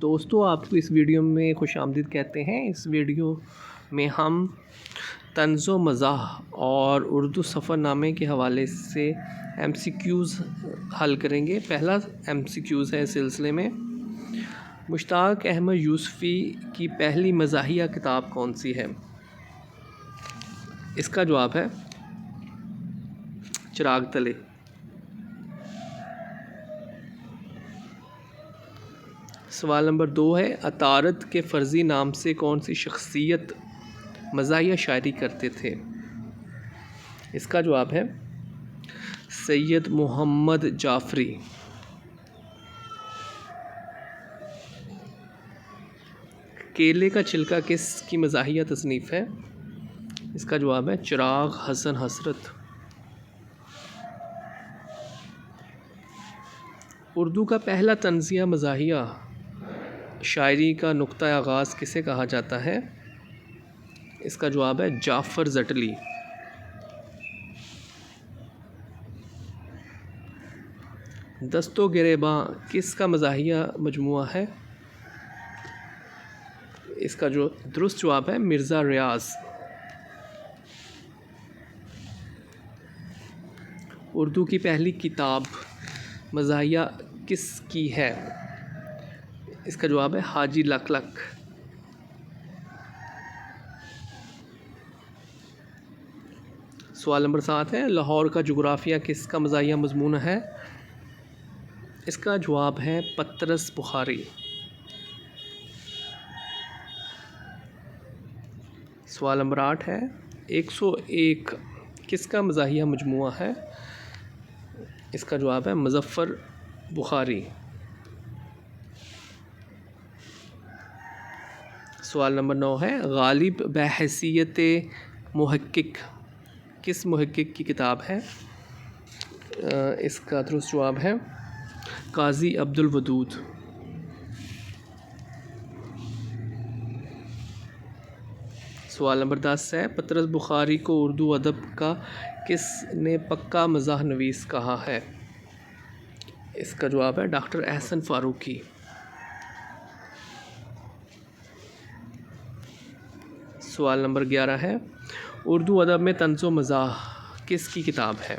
دوستو آپ کو اس ویڈیو میں خوش آمدید کہتے ہیں۔ اس ویڈیو میں ہم طنز و مزاح اور اردو سفر نامے کے حوالے سے ایم سی کیوز حل کریں گے۔ پہلا ایم سی کیوز ہے اس سلسلے میں، مشتاق احمد یوسفی کی پہلی مزاحیہ کتاب کون سی ہے؟ اس کا جواب ہے چراغ تلے۔ سوال نمبر 2 ہے، عطارد کے فرضی نام سے کون سی شخصیت مزاحیہ شاعری کرتے تھے؟ اس کا جواب ہے سید محمد جعفری۔ کیلے کا چھلکا کس کی مزاحیہ تصنیف ہے؟ اس کا جواب ہے چراغ حسن حسرت۔ اردو کا پہلا طنزیہ مزاحیہ شاعری کا نقطہ آغاز کسے کہا جاتا ہے؟ اس کا جواب ہے جعفر زٹلی۔ دست و گریباں کس کا مزاحیہ مجموعہ ہے؟ اس کا جو درست جواب ہے مرزا ریاض۔ اردو کی پہلی کتاب مزاحیہ کس کی ہے؟ اس کا جواب ہے حاجی لک لک۔ سوال نمبر 7 ہے، لاہور کا جغرافیہ کس کا مزاحیہ مضمون ہے؟ اس کا جواب ہے پطرس بخاری۔ سوال نمبر 8 ہے، 101 کس کا مزاحیہ مجموعہ ہے؟ اس کا جواب ہے مظفر بخاری۔ سوال نمبر 9 ہے، غالب بحیثیت محقق کس محقق کی کتاب ہے؟ اس کا درست جواب ہے قاضی عبد الودود۔ سوال نمبر 10 ہے، پطرس بخاری کو اردو ادب کا کس نے پکا مزاح نویس کہا ہے؟ اس کا جواب ہے ڈاکٹر احسن فاروقی۔ سوال نمبر 11 ہے، اردو ادب میں طنز و مزاح کس کی کتاب ہے؟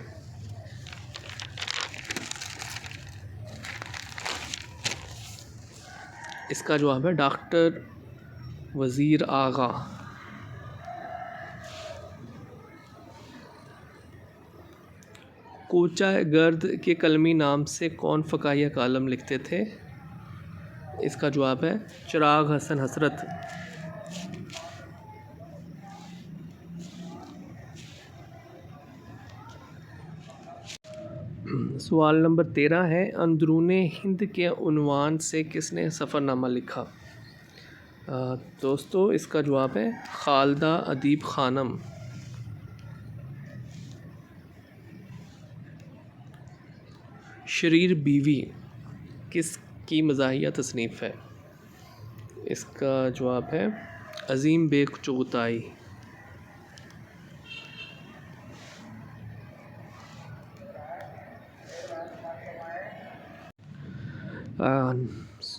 اس کا جواب ہے ڈاکٹر وزیر آغا۔ کوچہ گرد کے کلمی نام سے کون فقاہیہ کالم لکھتے تھے؟ اس کا جواب ہے چراغ حسن حسرت۔ سوال نمبر 13 ہے، اندرون ہند کے عنوان سے کس نے سفر نامہ لکھا؟ دوستو اس کا جواب ہے خالدہ ادیب خانم۔ شریر بیوی کس کی مزاحیہ تصنیف ہے؟ اس کا جواب ہے عظیم بیگ چغتائی۔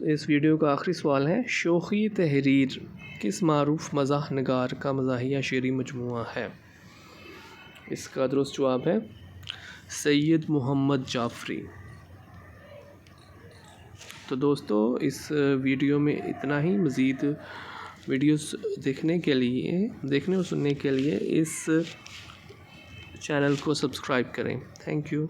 اس ویڈیو کا آخری سوال ہے، شوخی تحریر کس معروف مزاح نگار کا مزاحیہ شعری مجموعہ ہے؟ اس کا درست جواب ہے سید محمد جعفری۔ تو دوستو اس ویڈیو میں اتنا ہی۔ مزید ویڈیوز دیکھنے اور سننے کے لیے اس چینل کو سبسکرائب کریں۔ Thank you.